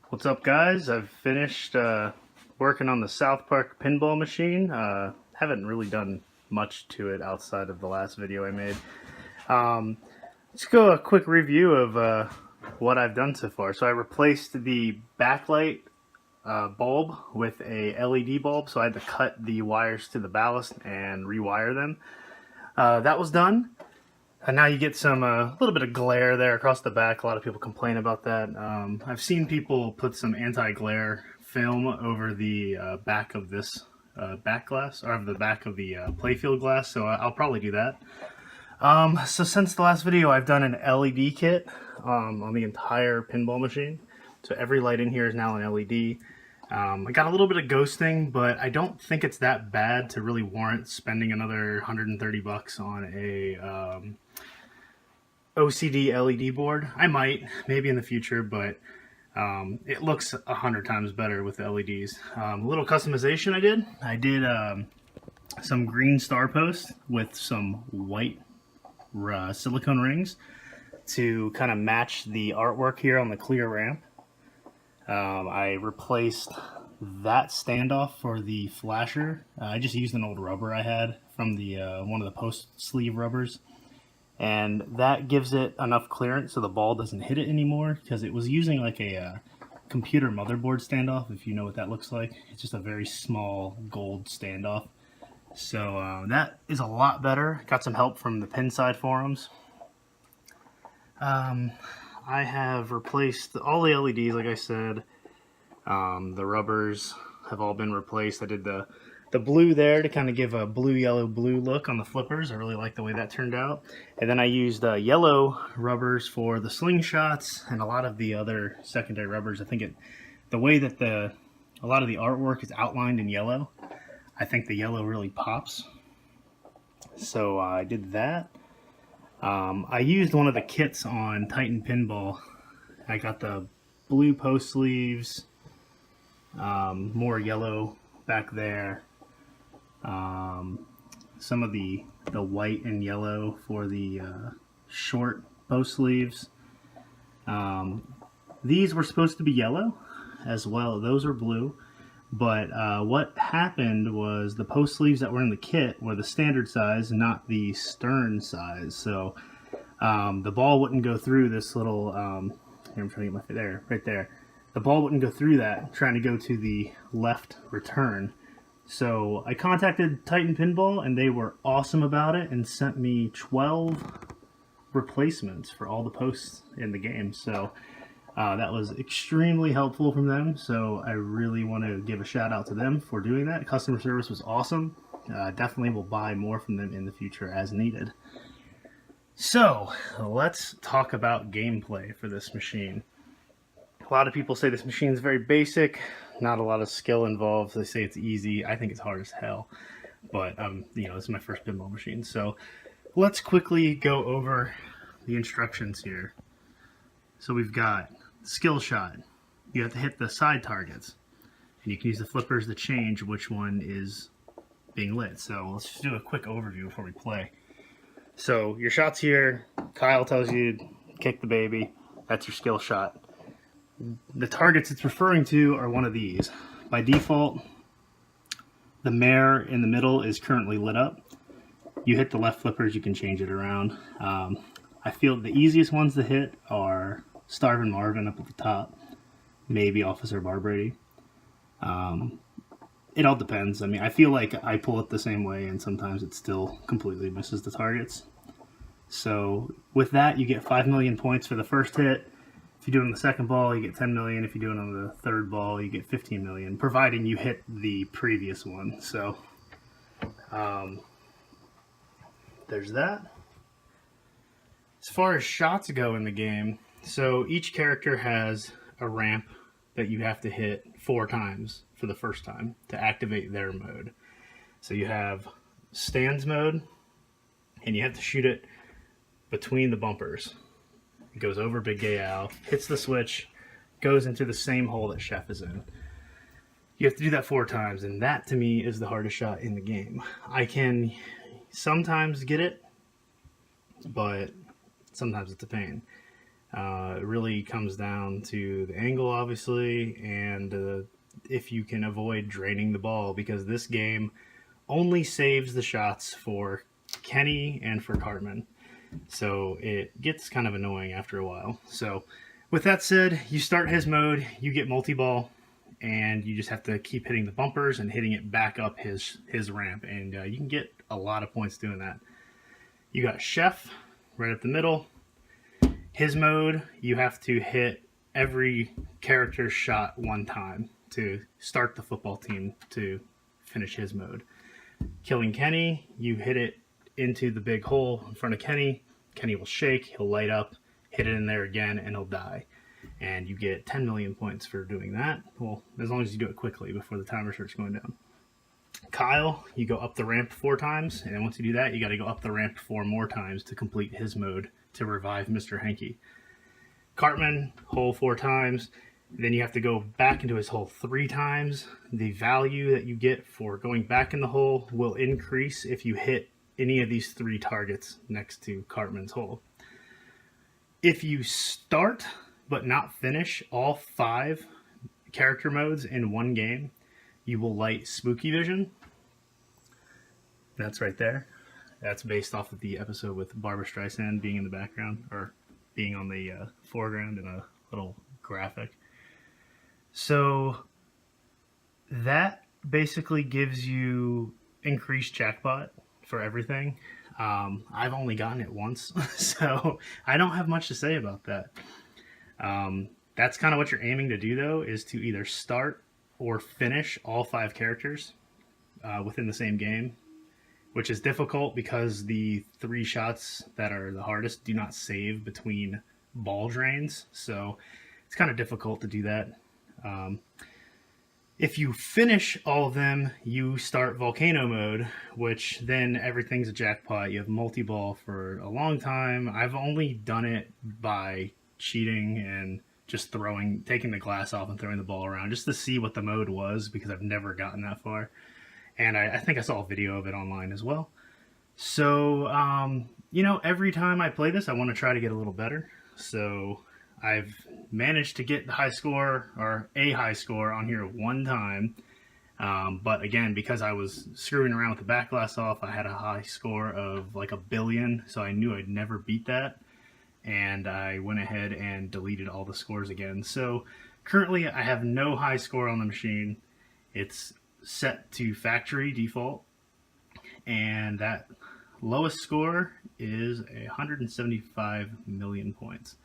What's up, guys? I've finished working on the South Park pinball machine. Haven't really done much to it outside of the last video I made. Let's go a quick review of what I've done so far. So I replaced the backlight bulb with a LED bulb, so I had to cut the wires to the ballast and rewire them. That was done. And now you get some little bit of glare there across the back. A lot of people complain about that. I've seen people put some anti-glare film over the back of this back glass, or the back of the playfield glass, so I'll probably do that. So since the last video, I've done an LED kit on the entire pinball machine. So every light in here is now an LED. I got a little bit of ghosting, but I don't think it's that bad to really warrant spending another 130 bucks on a OCD LED board. I might, maybe in the future, but it looks 100 times better with the LEDs. A little customization I did some green star posts with some white silicone rings to kind of match the artwork here on the clear ramp. I replaced that standoff for the flasher. I just used an old rubber I had from the one of the post sleeve rubbers, and that gives it enough clearance so the ball doesn't hit it anymore, because it was using like a computer motherboard standoff, if you know what that looks like. It's just a very small gold standoff. So that is a lot better. Got some help from the Pinside forums. I have replaced all the LEDs, like I said. The rubbers have all been replaced. I did the blue there to kind of give a blue, yellow, blue look on the flippers. I really like the way that turned out. And then I used yellow rubbers for the slingshots and a lot of the other secondary rubbers. I think the way that a lot of the artwork is outlined in yellow, I think the yellow really pops. So I did that. I used one of the kits on Titan Pinball. I got the blue post sleeves, more yellow back there, some of the white and yellow for the short post sleeves. These were supposed to be yellow as well. Those were blue. But what happened was the post sleeves that were in the kit were the standard size, not the stern size. So the ball wouldn't go through this little, here I'm trying to get my, there, right there. The ball wouldn't go through that, trying to go to the left return. So I contacted Titan Pinball, and they were awesome about it and sent me 12 replacements for all the posts in the game. So that was extremely helpful from them, so I really want to give a shout out to them for doing that. Customer service was awesome. Definitely will buy more from them in the future as needed. So let's talk about gameplay for this machine. A lot of people say this machine is very basic, not a lot of skill involved. They say it's easy. I think it's hard as hell, but you know, this is my first pinball machine. So let's quickly go over the instructions here. So we've got skill shot. You have to hit the side targets, and you can use the flippers to change which one is being lit. So let's just do a quick overview before we play. So your shot's here. Kyle tells you kick the baby. That's your skill shot. The targets it's referring to are one of these. By default, the mare in the middle is currently lit up. You hit the left flippers, you can change it around. I feel the easiest ones to hit are Starvin' Marvin up at the top, maybe Officer Barbrady. It all depends. I mean, I feel like I pull it the same way, and sometimes it still completely misses the targets. So with that, you get 5 million points for the first hit. If you do it on the second ball, you get 10 million. If you do it on the third ball, you get 15 million, providing you hit the previous one. So there's that. As far as shots go in the game, so each character has a ramp that you have to hit 4 times for the first time to activate their mode. So you have stands mode, and you have to shoot it between the bumpers. It goes over Big Gay Al, hits the switch, goes into the same hole that Chef is in. You have to do that 4 times, and that to me is the hardest shot in the game. I can sometimes get it, but sometimes it's a pain. It really comes down to the angle, obviously, and if you can avoid draining the ball, because this game only saves the shots for Kenny and for Cartman. So it gets kind of annoying after a while. So with that said, you start his mode, you get multi-ball, and you just have to keep hitting the bumpers and hitting it back up his ramp, and you can get a lot of points doing that. You got Chef right up the middle. His mode, you have to hit every character's shot one time to start the football team to finish his mode. Killing Kenny, you hit it into the big hole in front of Kenny. Kenny will shake, he'll light up, hit it in there again, and he'll die. And you get 10 million points for doing that. Well, as long as you do it quickly before the timer starts going down. Kyle, you go up the ramp 4 times, and once you do that, you got to go up the ramp 4 more times to complete his mode to revive Mr. Hanky. Cartman, hole 4 times. Then you have to go back into his hole 3 times. The value that you get for going back in the hole will increase if you hit any of these 3 targets next to Cartman's hole. If you start but not finish all 5 character modes in one game, you will light Spooky Vision. That's right there. That's based off of the episode with Barbara Streisand being in the background, or being on the foreground in a little graphic. So that basically gives you increased jackpot for everything. I've only gotten it once, so I don't have much to say about that. That's kind of what you're aiming to do, though, is to either start or finish all 5 characters within the same game, which is difficult because the 3 shots that are the hardest do not save between ball drains, so it's kind of difficult to do that. If you finish all of them, you start Volcano Mode, which then everything's a jackpot. You have multi-ball for a long time. I've only done it by cheating and just taking the glass off and throwing the ball around just to see what the mode was, because I've never gotten that far. And I think I saw a video of it online as well. So, every time I play this, I want to try to get a little better. So I've managed to get the high score, or a high score, on here 1 time. But again, because I was screwing around with the back glass off, I had a high score of like 1 billion, so I knew I'd never beat that. And I went ahead and deleted all the scores again. So currently I have no high score on the machine. It's set to factory default, and that lowest score is 175 million points.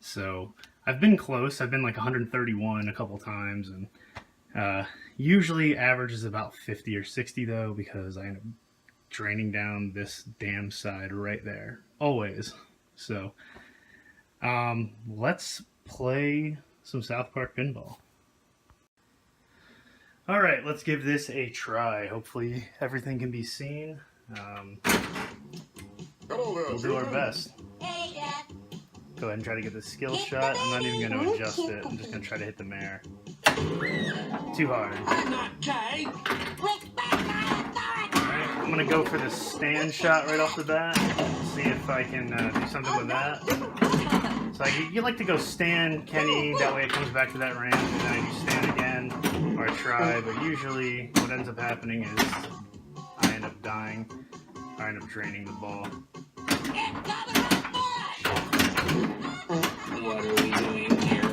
So I've been close. I've been like 131 a couple times, and usually averages about 50 or 60 though, because I end up draining down this damn side right there always. So let's play some South Park Pinball. Alright, let's give this a try. Hopefully everything can be seen. We'll do our best. Hey, Dad. Go ahead and try to get the skill shot. I'm not even going to adjust it. I'm just going to try to hit the mare. Too hard. Alright, I'm going to go for the stand shot right off the bat. See if I can do something with that. So you like to go stand Kenny, that way it comes back to that ramp, and then I do stand again, or I try, but usually what ends up happening is I end up dying, or I end up draining the ball. What are we doing here?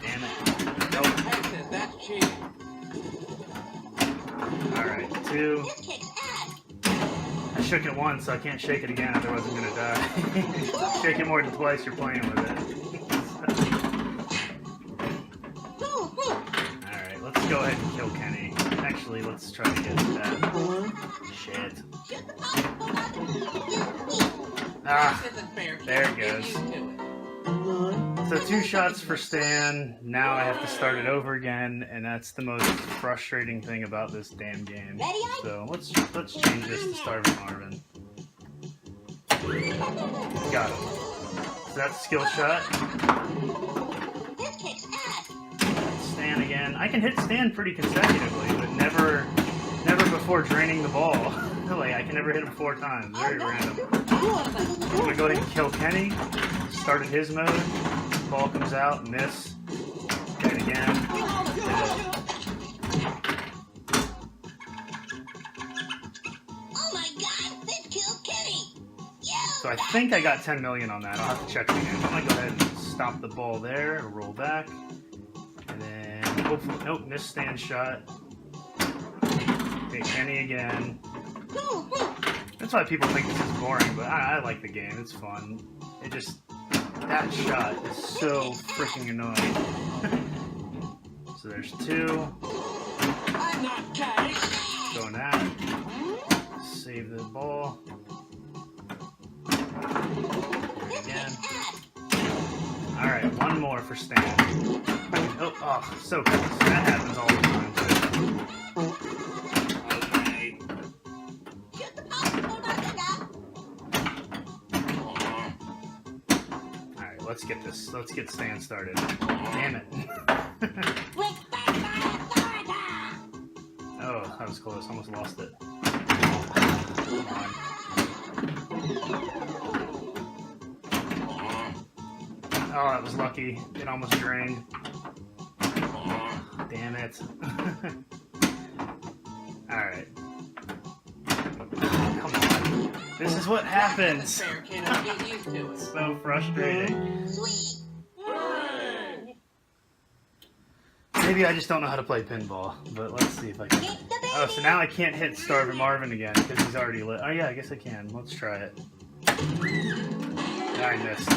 Damn it. Nope. That's cheating. Alright, 2. I shook it once, so I can't shake it again, otherwise I'm gonna die. Shake it more than twice, you're playing with it. Alright, let's go ahead and kill Kenny. Actually, let's try to get that. Shit. Ah, there it goes. So 2 shots for Stan. Now I have to start it over again, and that's the most frustrating thing about this damn game. So let's change this to Starving Marvin. Got him. So that's skill shot. Stan again. I can hit Stan pretty consecutively, but never before draining the ball. Like, I can never hit him 4 times. Very random. I'm gonna go ahead and kill Kenny. Started his mode. Ball comes out, miss. Hit it again. Oh my god, that killed Kenny! So I think I got 10 million on that. I'll have to check it again. I'm gonna go ahead and stop the ball there, roll back, and then hopefully, nope, missed stand shot. Okay, Kenny again. That's why people think this is boring, but I like the game. It's fun. It just, that shot is so freaking annoying. So there's 2. I'm not tired. Going that. Save the ball. Again. Alright, 1 more for Stan. Oh, so close. That happens all the time, too. Alright, let's get Stan started. Damn it. Oh, that was close. Almost lost it. Come on. Oh, that was lucky. It almost drained. Damn it. Alright. Come on. This is what happens. So frustrating. Maybe I just don't know how to play pinball, but let's see if I can. Oh, so now I can't hit Starvin' Marvin again because he's already lit. Oh yeah, I guess I can. Let's try it. I missed.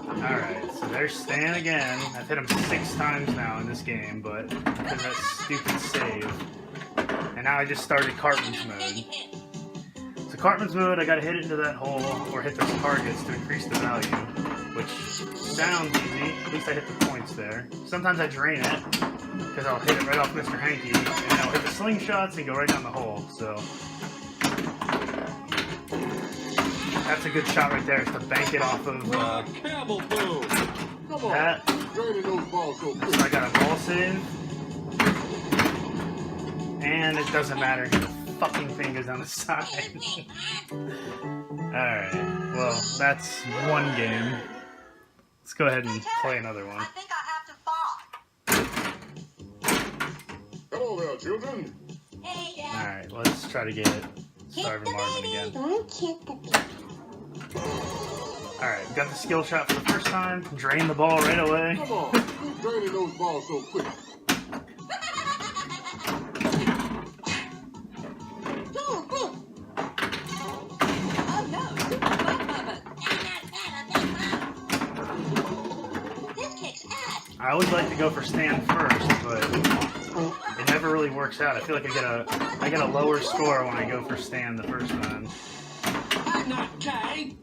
Alright, so there's Stan again. I've hit him 6 times now in this game, but because of that stupid save. And now I just started Cartman's mode. So Cartman's mode, I gotta hit it into that hole or hit those targets to increase the value, which sounds easy. At least I hit the points there. Sometimes I drain it because I'll hit it right off Mr. Hanky, and then I'll hit the slingshots and go right down the hole. So that's a good shot right there, is to bank it off of that. So I got a ball save. And it doesn't matter, the fucking thing goes on the side. Alright, well, that's 1 game. Let's go ahead and play another one. I think I have to fall. Hello there, children. Hey, Dad. Alright, let's try to get Starvin' Marvin again. Don't hit the baby. Alright, we got the skill shot for the first time. Drain the ball right away. Come on, who's draining those balls so quick? Oh no, both of us. This kicks ass. I always like to go for Stan first, but it never really works out. I feel like I get a lower score when I go for Stan the first time. I'm not tired.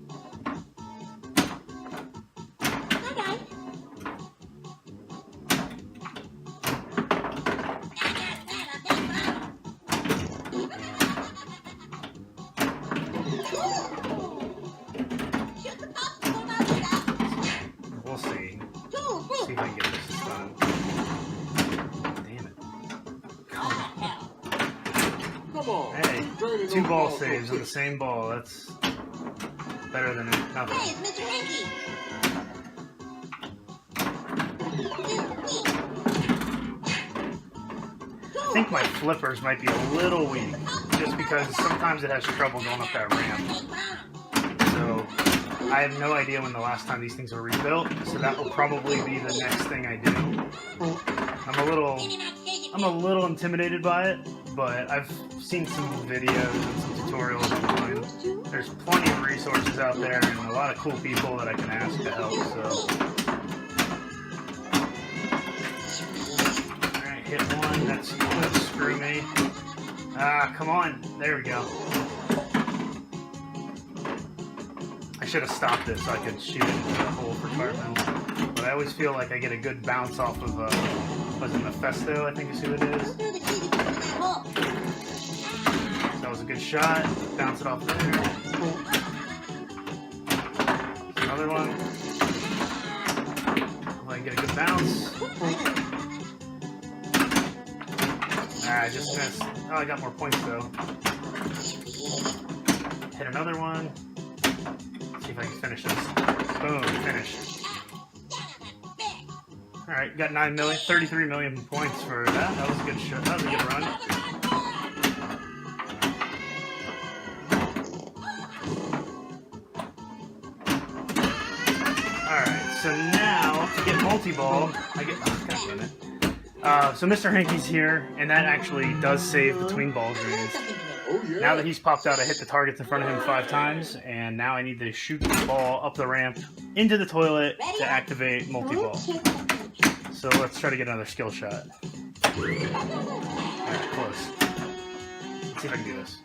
We'll see. See if I can get this done. Damn it. Come on. Hey, draining 2 those ball balls so saves on quick. the same ball. That's better than Hey, nothing. it's Mr. Hanky. I think my flippers might be a little weak, just because sometimes it has trouble going up that ramp. So I have no idea when the last time these things were rebuilt, so that will probably be the next thing I do. I'm a little intimidated by it, but I've seen some videos and some tutorials online. There's plenty of resources out there and a lot of cool people that I can ask to help, so. Alright, hit 1, that's screw me. Ah, come on, there we go. I should have stopped it so I could shoot it into the hole for Cartman. But I always feel like I get a good bounce off of, was it Mephisto, I think is who it is. That was a good shot. Bounce it off there. Another one. If I can get a good bounce. Ah, I just missed. Oh, I got more points though. Hit another one. See if I can finish this. Boom, finish. Alright, got 9 million, 33 million points for that. That was a good shot. That was a good run. Alright, so now to get multi-ball, I get. Oh, God damn it. So Mr. Hanky's here, and that actually does save between ball drains. Oh, yeah. Now that he's popped out, I hit the targets in front of him 5 times, and now I need to shoot the ball up the ramp into the toilet to activate multi-ball. So let's try to get another skill shot. Alright, close. Let's see if I can do this.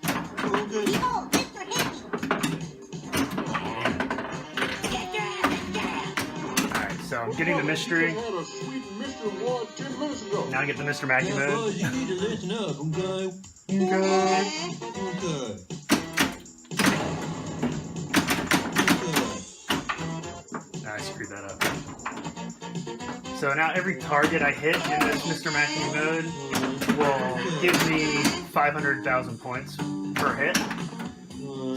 Alright, so I'm getting the mystery. Now I get the Mr. Mackey mode. You need to listen up, okay? I screwed that up. So now every target I hit in this Mr. Mackey mode will give me 500,000 points per hit.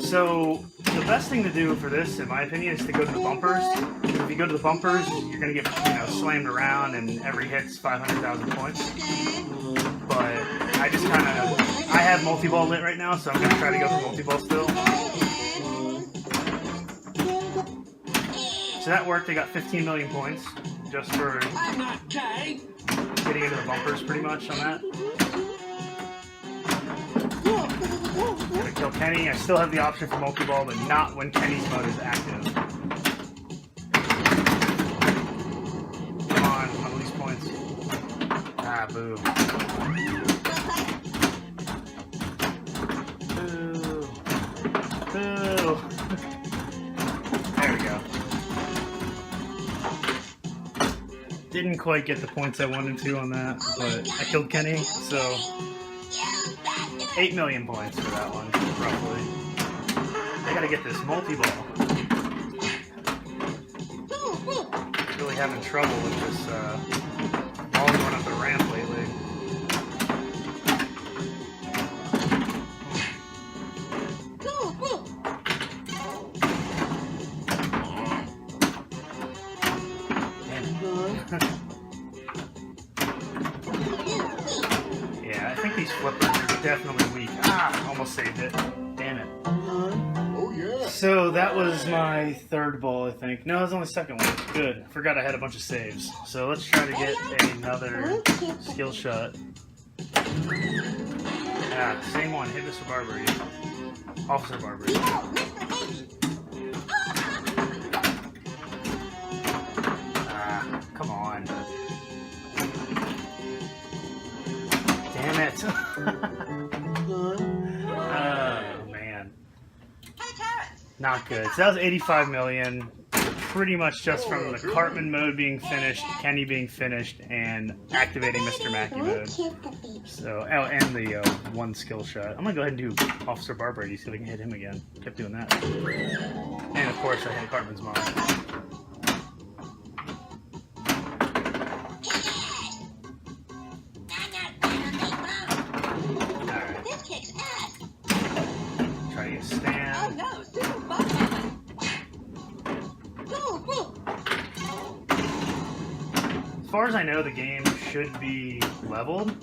So the best thing to do for this, in my opinion, is to go to the bumpers. If you go to the bumpers, you're gonna get slammed around, and every hit's 500,000 points. But I just kind of I have multi-ball lit right now, so I'm gonna try to go for multi-ball still. So that worked. I got 15 million points just for getting into the bumpers, pretty much on that. Gonna kill Kenny. I still have the option for multi-ball, but not when Kenny's mode is active. Come on, one of these points. Ah, boo. Boo. Boo. There we go. Didn't quite get the points I wanted to on that, but I killed Kenny, so 8 million points for that one, roughly. I gotta get this multi-ball. Really having trouble with this ball going up the ramp lately. Yeah, I think these flippers are definitely weak. Ah, almost saved it. Damn it. Oh, yeah. So that was my third ball, I think. No, it was only the second one. Good. Forgot I had a bunch of saves. So let's try to get another skill shot. Ah, same one. Hit Mr. Barbary. Officer Barbary. Ah, come on. Damn it. Oh, man. Not good. So that was 85 million. Pretty much just from the Cartman mode being finished, Kenny being finished, and activating Mr. Mackey mode. So, oh, and the one skill shot. I'm gonna go ahead and do Officer Barbary, see if I can hit him again. Kept doing that. And of course, I hit Cartman's mom. Try to get Stan. As far as I know, the game should be leveled.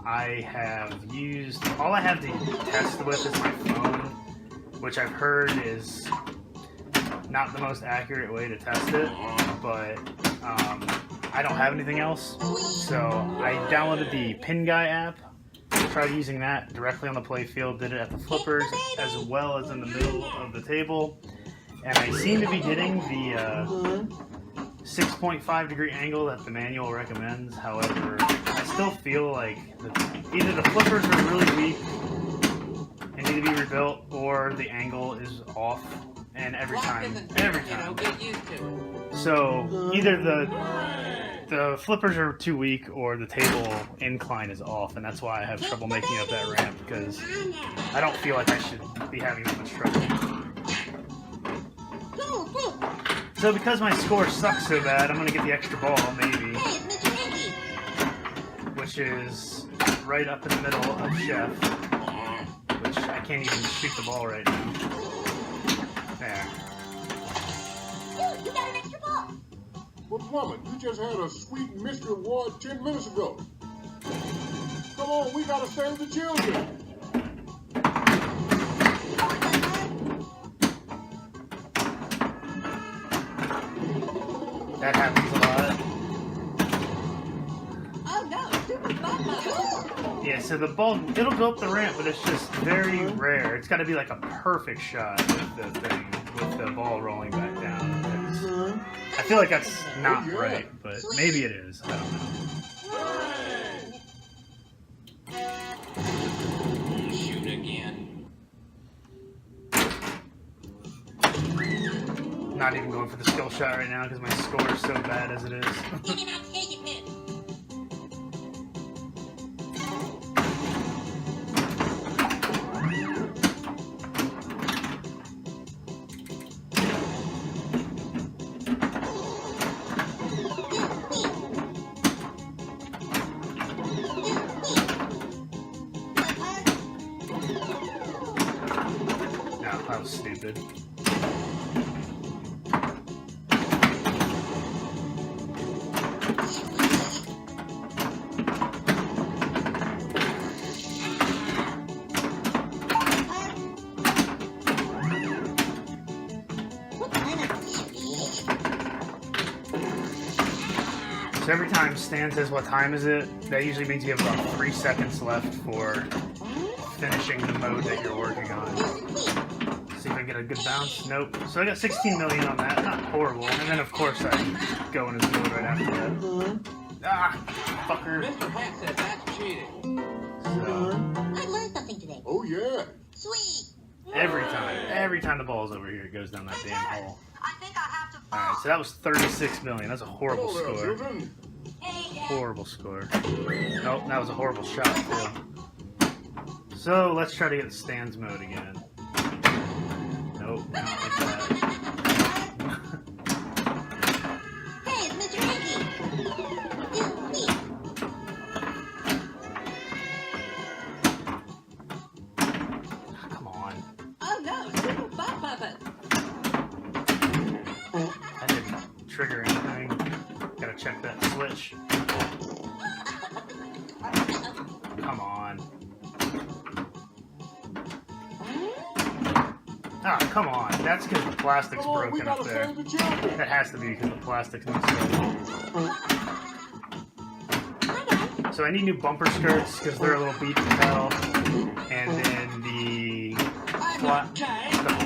I have used, all I have to test with is my phone, which I've heard is not the most accurate way to test it, but I don't have anything else. So I downloaded the Pin Guy app, tried using that directly on the playfield, did it at the flippers as well as in the middle of the table, and I seem to be getting the 6.5 degree angle that the manual recommends. However, I still feel like either the flippers are really weak and need to be rebuilt, or the angle is off, and every time. So either the flippers are too weak, or the table incline is off, and that's why I have trouble making up that ramp, because I don't feel like I should be having that much trouble. So because my score sucks so bad, I'm going to get the extra ball, maybe. Which is right up in the middle of Chef, which I can't even shoot the ball right now. There. Dude, you got an extra ball. But woman, you just had a sweet mystery award 10 minutes ago. Come on, we gotta save the children. That happens a lot. Oh no, super fun. Yeah, so the ball, it'll go up the ramp, but it's just very rare. It's got to be like a perfect shot with the thing, with the ball rolling back down. I feel like that's not right, but maybe it is. I don't know. Shoot again. Not even going for the skill shot right now because my score is so bad as it is. Give me that take it, man. No, that was stupid. So every time Stan says what time is it, that usually means you have about 3 seconds left for finishing the mode that you're working on. See if I get a good bounce. Nope. So I got 16 million on that. Not horrible. And then of course I go in his mode right after that. Ah, fucker. Mr. Hat said that's cheating. So I learned something today. Oh yeah. Sweet. every time the ball's over here, it goes down that damn hole. I think I have to fall. Alright, so that was 36 million. That's a horrible Hello there, score. children. Hey, Dad. Horrible score. Nope, that was a horrible shot too. So let's try to get Stan's mode again. Nope, not like that. Hey, it's Mr. Hanky. Dude, me. Come on. Oh no, super butt puppet. That didn't trigger anything. Gotta check that switch. Come on. Ah, come on. That's because the plastic's Come on, we broken up gotta there. save the children. That has to be because the plastic's messed up. So I need new bumper skirts because they're a little beat to hell. And then the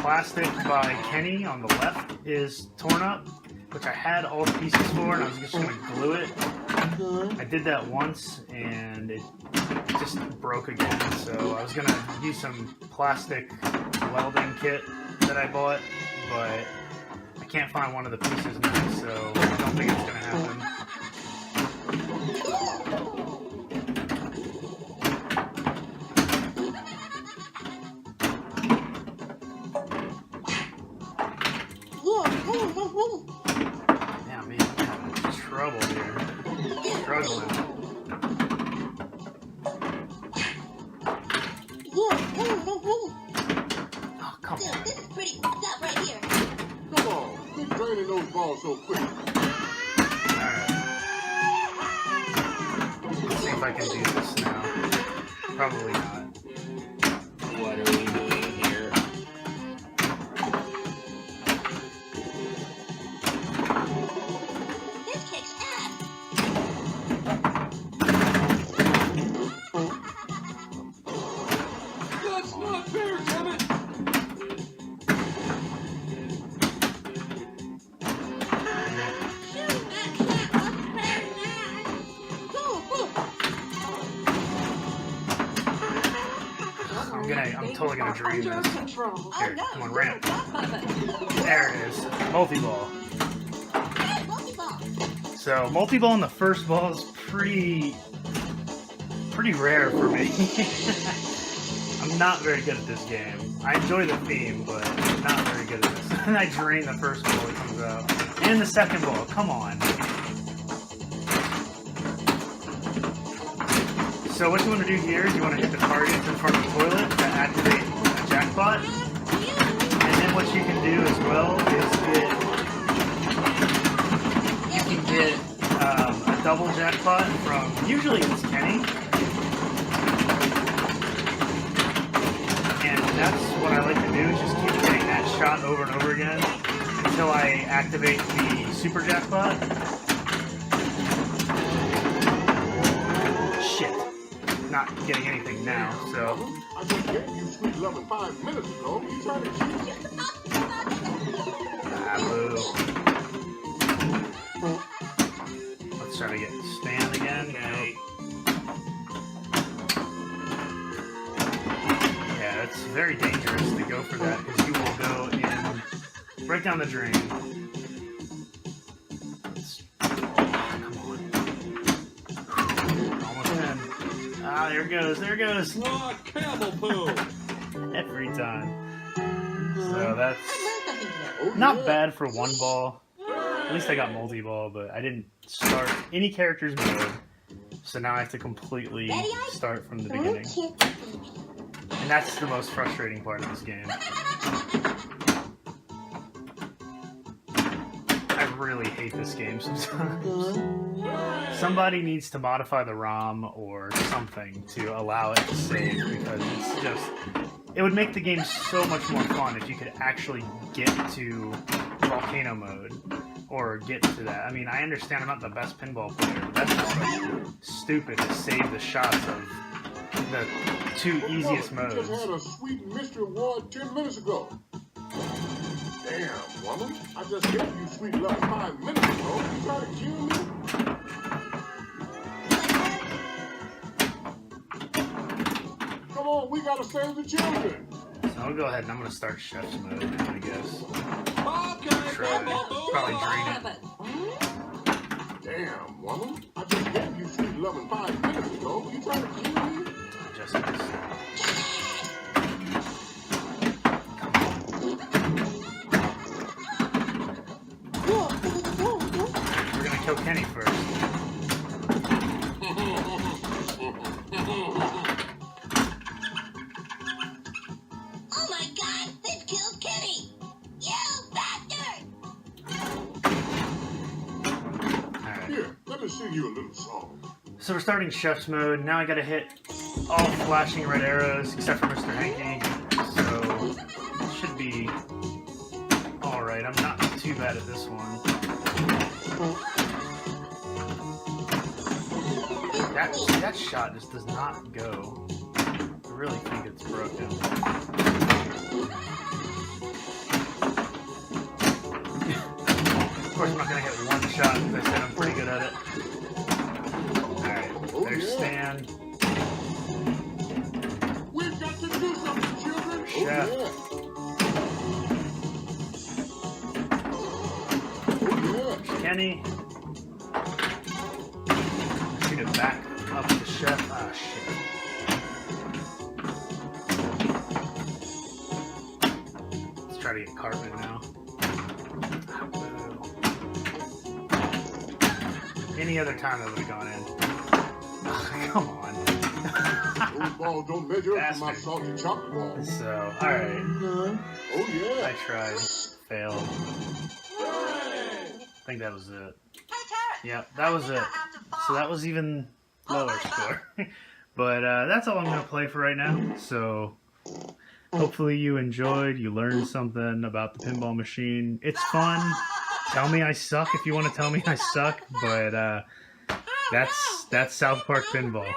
plastic by Kenny on the left is torn up, which I had all the pieces for, and I was just going to glue it. I did that once, and it just broke again. So I was going to use some plastic welding kit that I bought, but I can't find one of the pieces now, so I don't think it's going to happen. Yeah, man, I'm having trouble here. Struggling. Oh, come Dude, on. this is pretty tough right here. Come on, quit draining those balls so quick. Alright. Let's see if I can do this now. Probably not. What are we doing here? This kicks ass. That's not fair, damn it! Shoot that cat up there now. I'm totally gonna dream this. Oh Here, no, come on, super ramp. butt puppet. There it is. Multi-ball. Hey, multi-ball. So multi-ball in the first ball is pretty rare for me. I'm not very good at this game. I enjoy the theme, but I'm not very good at this. And I drain the first ball that comes out. And the second ball, come on. So So what you want to do here is you want to hit the target in front of the toilet to activate a jackpot. And then what you can do as well is get a double jackpot from, usually it's Kenny. And that's what I like to do, is just keep getting that shot over and over again until I activate the super jackpot. Shit. Not getting anything now, so. I just gave you sweet loving 5 minutes ago. You trying to cheat? Ah, boo. Let's try to get Stan again. Yeah, it's very dangerous to go for that because you will go in right down the drain. Come on. Almost in. Ah, there it goes. There it goes. Oh, camel poo! Every time. So that's Oh, not yeah. bad for one ball. At least I got multi-ball, but I didn't start any character's mode. So now I have to completely start from the beginning. And that's the most frustrating part of this game. I really hate this game sometimes. Somebody needs to modify the ROM or something to allow it to save, because it's just... It would make the game so much more fun if you could actually get to Volcano Mode, or get to that. I mean, I understand I'm not the best pinball player, but that's just like stupid to save the shots of the two easiest You modes. just had a sweet mystery award 10 minutes ago. Damn, woman. I just gave you sweet love 5 minutes ago. You trying to kill me? Come on, we gotta save the children. So I'll go ahead and I'm going to start Chef's Mode, I guess. Okay, Try. Probably drain it. Damn, woman. I just gave you sweet loving 5 minutes ago. You trying to kill me? Just this. We're going to kill Kenny first. Oh my god, this killed Kitty! You bastard! Alright. Here, let me sing you a little song. So we're starting Chef's Mode. Now I gotta hit all flashing red arrows except for Mr. Hanky. So it should be alright. I'm not too bad at this one. That shot just does not go. I really think it's broken. Of course I'm not gonna hit one shot because I said I'm pretty good at it. Alright, there's Stan. We've got to do something, children. Chef. Oh, yeah. Kenny. Shoot it back up to Chef. Ah, shit. Let's try to get Cartman now. Any other time that would have gone in. Oh, come on. Those balls don't measure up to my Bastard. salty chocolate balls. So, alright. Oh, yeah. I tried. Failed. I think that was it. Yep, that was it. So that was even lower score. But that's all I'm going to play for right now. So hopefully you enjoyed, you learned something about the pinball machine. It's fun. Tell me I suck if you want to tell me I suck. But that's South Park Pinball.